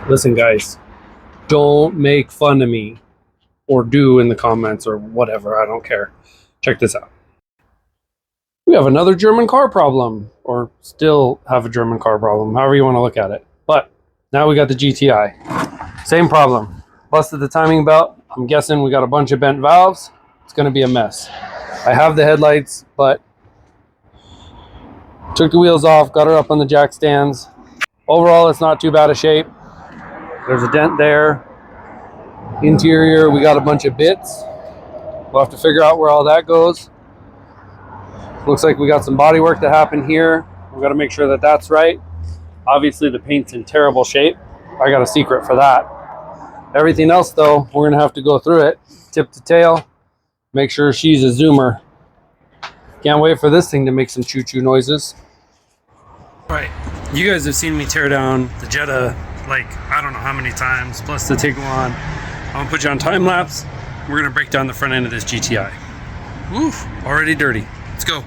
Listen, guys, don't make fun of me, or do in the comments or whatever. I don't care. Check this out. We have another German car problem, or still have a German car problem, however you want to look at it. But now we got the GTI. Same problem. Busted the timing belt. I'm guessing we got a bunch of bent valves. It's going to be a mess. I have the headlights, but took the wheels off, got her up on the jack stands. Overall, it's not too bad a shape. There's a dent there. Interior, we got a bunch of bits. We'll have to figure out where all that goes. Looks like we got some body work to happen here. We've got to make sure that that's right. Obviously, the paint's in terrible shape. I got a secret for that. Everything else, though, we're going to have to go through it, tip to tail, make sure she's a zoomer. Can't wait for this thing to make some choo-choo noises. All right, you guys have seen me tear down the Jetta like I don't know how many times, plus the Tiguan. I'm gonna put you on time lapse. We're gonna break down the front end of this GTI. Oof, already dirty. Let's go.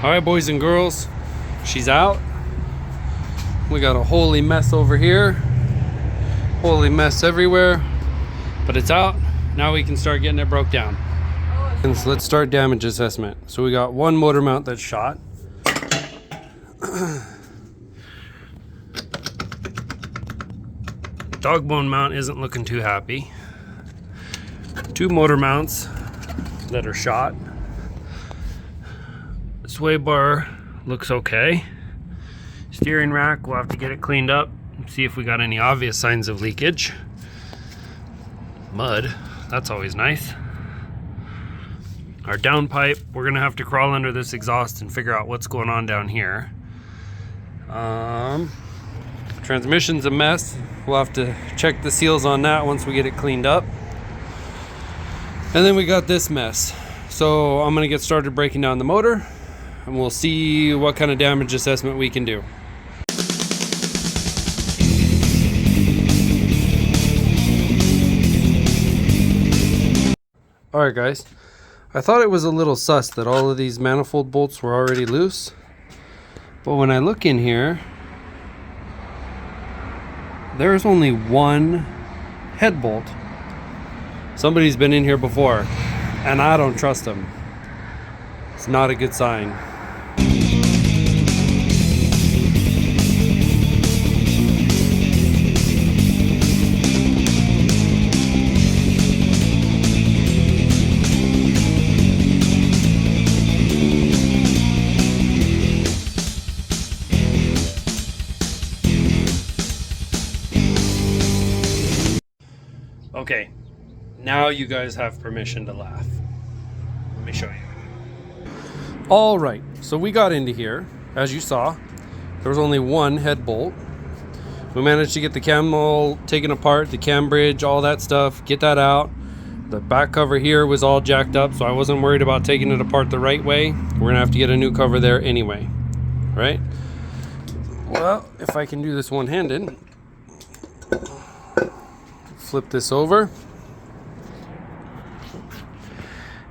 All right, boys and girls, she's out. We got a holy mess over here, holy mess everywhere, but it's out. Now we can start getting it broke down. And so let's start damage assessment. So we got one motor mount that's shot. Dog bone mount isn't looking too happy. Two motor mounts that are shot. Sway bar looks okay. Steering rack, we'll have to get it cleaned up, see if we got any obvious signs of leakage. Mud, that's always nice. Our downpipe, we're gonna have to crawl under this exhaust and figure out what's going on down here. Transmission's a mess. We'll have to check the seals on that once we get it cleaned up. And then we got this mess. So I'm gonna get started breaking down the motor, and we'll see what kind of damage assessment we can do. Alright guys, I thought it was a little sus that all of these manifold bolts were already loose, but when I look in here, there's only one head bolt. Somebody's been in here before, and I don't trust them. It's not a good sign. Okay, now you guys have permission to laugh. Let me show you. All right, so we got into here. As you saw, there was only one head bolt. We managed to get the cam all taken apart, the cam bridge, all that stuff, get that out. The back cover here was all jacked up, so I wasn't worried about taking it apart the right way. We're gonna have to get a new cover there anyway, right? Well, if I can do this one-handed, flip this over.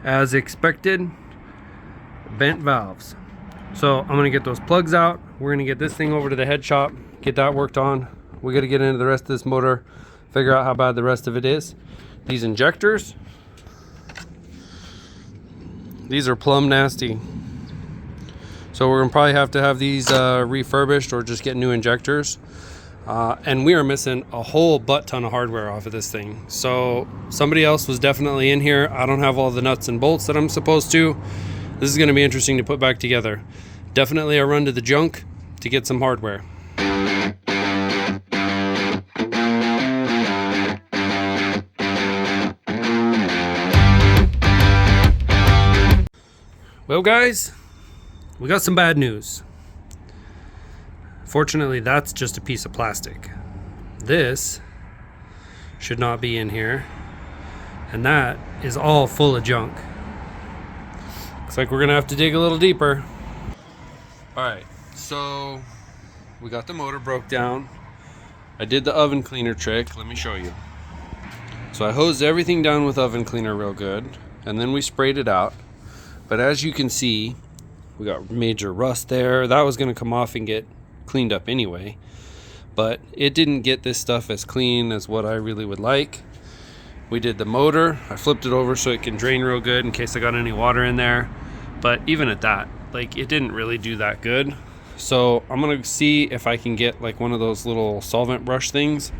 As expected, bent valves. So I'm gonna get those plugs out. We're gonna get this thing over to the head shop, get that worked on. We gotta get into the rest of this motor, figure out how bad the rest of it is. These injectors, these are plumb nasty. So we're gonna probably have to have these refurbished or just get new injectors. And we are missing a whole butt ton of hardware off of this thing. So somebody else was definitely in here. I don't have all the nuts and bolts that I'm supposed to. This is gonna be interesting to put back together. Definitely a run to the junk to get some hardware. Well guys, we got some bad news. Fortunately, that's just a piece of plastic. This should not be in here. And that is all full of junk. Looks like we're gonna have to dig a little deeper. All right, so we got the motor broke down. I did the oven cleaner trick, let me show you. So I hosed everything down with oven cleaner real good, and then we sprayed it out. But as you can see, we got major rust there. That was gonna come off and get cleaned up anyway, but it didn't get this stuff as clean as what I really would like. We did the motor. I flipped it over so it can drain real good in case I got any water in there. But even at that, like, it didn't really do that good. So I'm gonna see if I can get like one of those little solvent brush things.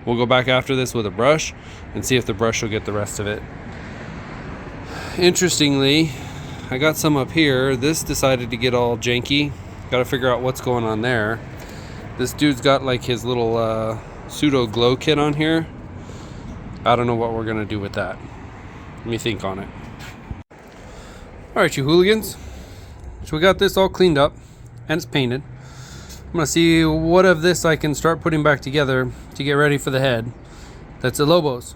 We'll go back after this with a brush and see if the brush will get the rest of it. Interestingly, I got some up here. This decided to get all janky. Got to figure out what's going on there. This dude's got like his little pseudo glow kit on here. I don't know what we're gonna do with that. Let me think on it. All right, you hooligans. So we got this all cleaned up and it's painted. I'm gonna see what of this I can start putting back together to get ready for the head. That's a Lobos.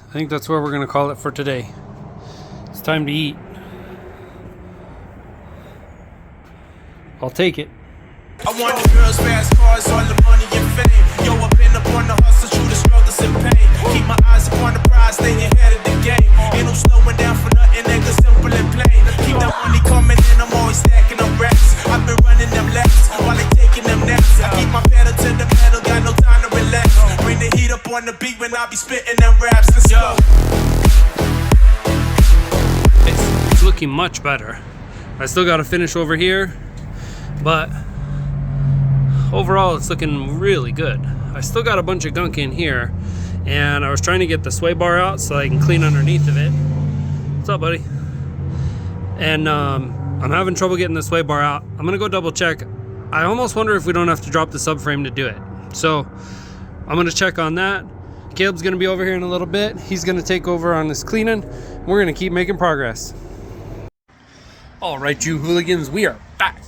I think that's where we're gonna call it for today. It's time to eat. I'll take it. I want the girls, fast cars, all the money and fame. Yo, I've been up on the hustle, through the struggles and pain. Keep my eyes upon the prize, stay ahead of the game. Ain't no slowing down for nothing, nigga, simple and plain. Keep that money coming in, I'm always stacking up racks. I've been running them laps while they taking them naps. I keep my pedal to the metal, got no time to relax. Bring the heat up on the beat when I be spitting them raps. Let's go. It's looking much better. I still got to finish over here, but overall it's looking really good. I still got a bunch of gunk in here, and I was trying to get the sway bar out so I can clean underneath of it. What's up, buddy? And I'm having trouble getting the sway bar out. I'm gonna go double check. I almost wonder if we don't have to drop the subframe to do it. So I'm gonna check on that. Caleb's gonna be over here in a little bit. He's gonna take over on this cleaning. We're gonna keep making progress. All right, you hooligans, we are back.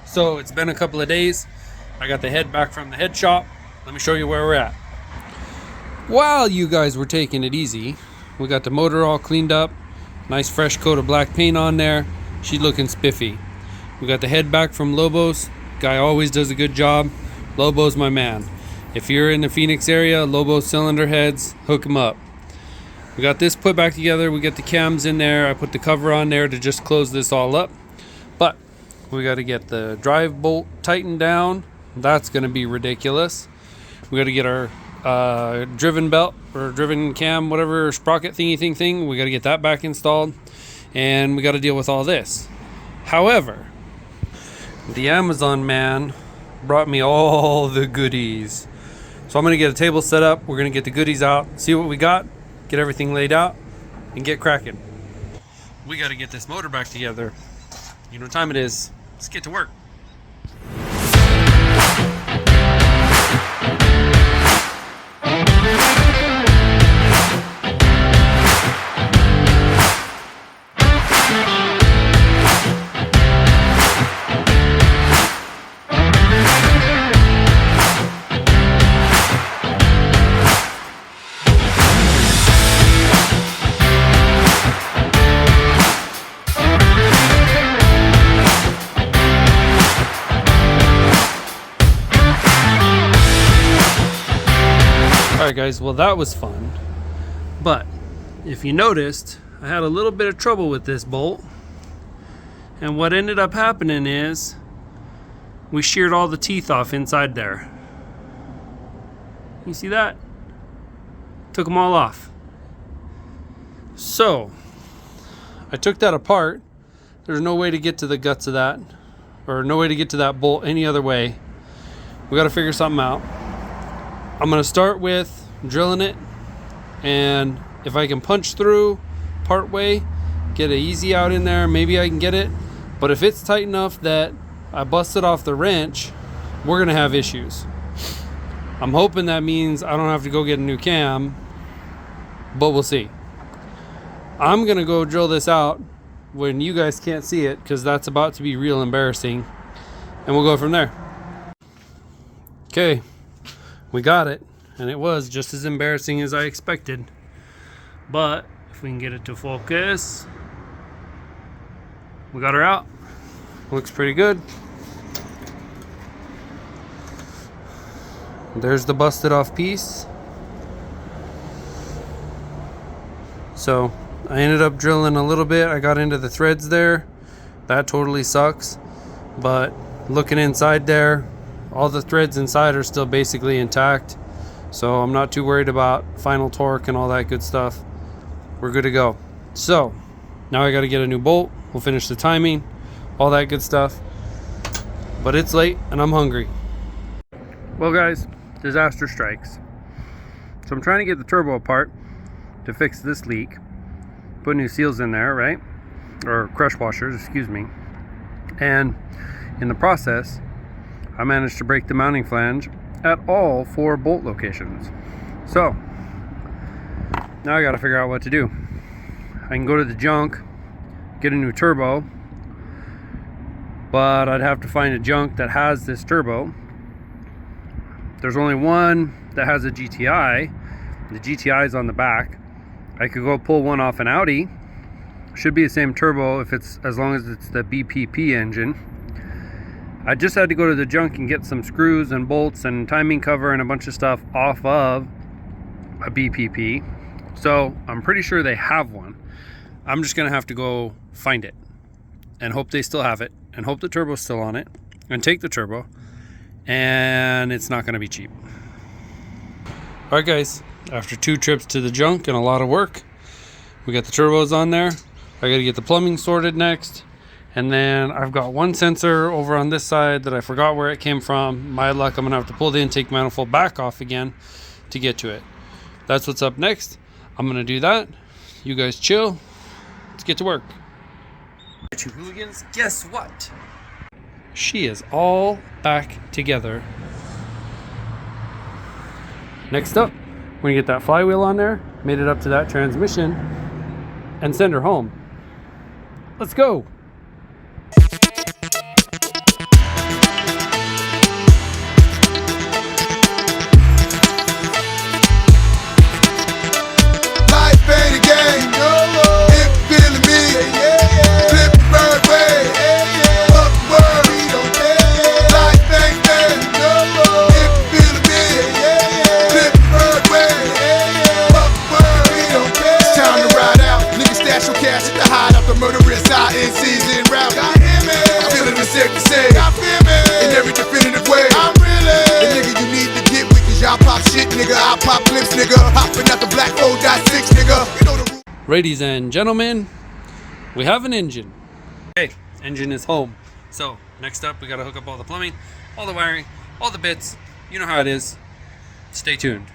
So it's been a couple of days. I got the head back from the head shop. Let me show you where we're at. While you guys were taking it easy, we got the motor all cleaned up. Nice fresh coat of black paint on there. She's looking spiffy. We got the head back from Lobos. Guy always does a good job. Lobos my man. If you're in the Phoenix area, Lobos cylinder heads, hook them up. We got this put back together. We got the cams in there. I put the cover on there to just close this all up. But we got to get the drive bolt tightened down. That's going to be ridiculous. We got to get our driven belt or driven cam, whatever sprocket thingy thing. We got to get that back installed, and we got to deal with all this. However, the Amazon man brought me all the goodies. So I'm going to get a table set up. We're going to get the goodies out, see what we got, get everything laid out, and get cracking. We got to get this motor back together. You know what time it is. Let's get to work. guys, well, that was fun. But if you noticed, I had a little bit of trouble with this bolt. And what ended up happening is we sheared all the teeth off inside there. You see that? Took them all off. So I took that apart. There's no way to get to the guts of that, or no way to get to that bolt any other way. We got to figure something out. I'm going to start with drilling it, and if I can punch through part way, get an easy out in there, maybe I can get it. But if it's tight enough that I busted off the wrench, we're going to have issues. I'm hoping that means I don't have to go get a new cam, but we'll see. I'm going to go drill this out when you guys can't see it, because that's about to be real embarrassing, and we'll go from there. Okay, we got it, and it was just as embarrassing as I expected. But if we can get it to focus, we got her out. Looks pretty good. There's the busted off piece. So I ended up drilling a little bit. I got into the threads there. That totally sucks. But looking inside there, all the threads inside are still basically intact. So I'm not too worried about final torque and all that good stuff. We're good to go. So now I got to get a new bolt. We'll finish the timing, all that good stuff. But it's late and I'm hungry. Well guys, disaster strikes. So I'm trying to get the turbo apart to fix this leak. Put new seals in there, right? Or crush washers, excuse me. And in the process, I managed to break the mounting flange at all 4 bolt locations. So now I got to figure out what to do. I can go to the junk, get a new turbo, but I'd have to find a junk that has this turbo. There's only one that has a GTI. The GTI is on the back. I could go pull one off an Audi. Should be the same turbo if it's, as long as it's the BPP engine. I just had to go to the junk and get some screws and bolts and timing cover and a bunch of stuff off of a BPP. So I'm pretty sure they have one. I'm just gonna have to go find it and hope they still have it and hope the turbo's still on it and take the turbo, and it's not gonna be cheap. All right guys, after 2 trips to the junk and a lot of work, we got the turbos on there. I gotta get the plumbing sorted next. And then I've got one sensor over on this side that I forgot where it came from. My luck, I'm gonna have to pull the intake manifold back off again to get to it. That's what's up next. I'm gonna do that. You guys chill. Let's get to work. You hooligans, guess what? She is all back together. Next up, we're gonna get that flywheel on there, made it up to that transmission, and send her home. Let's go. Ladies and gentlemen, we have an engine. Okay, engine is home. So next up, we gotta hook up all the plumbing, all the wiring, all the bits. You know how it is. Stay tuned.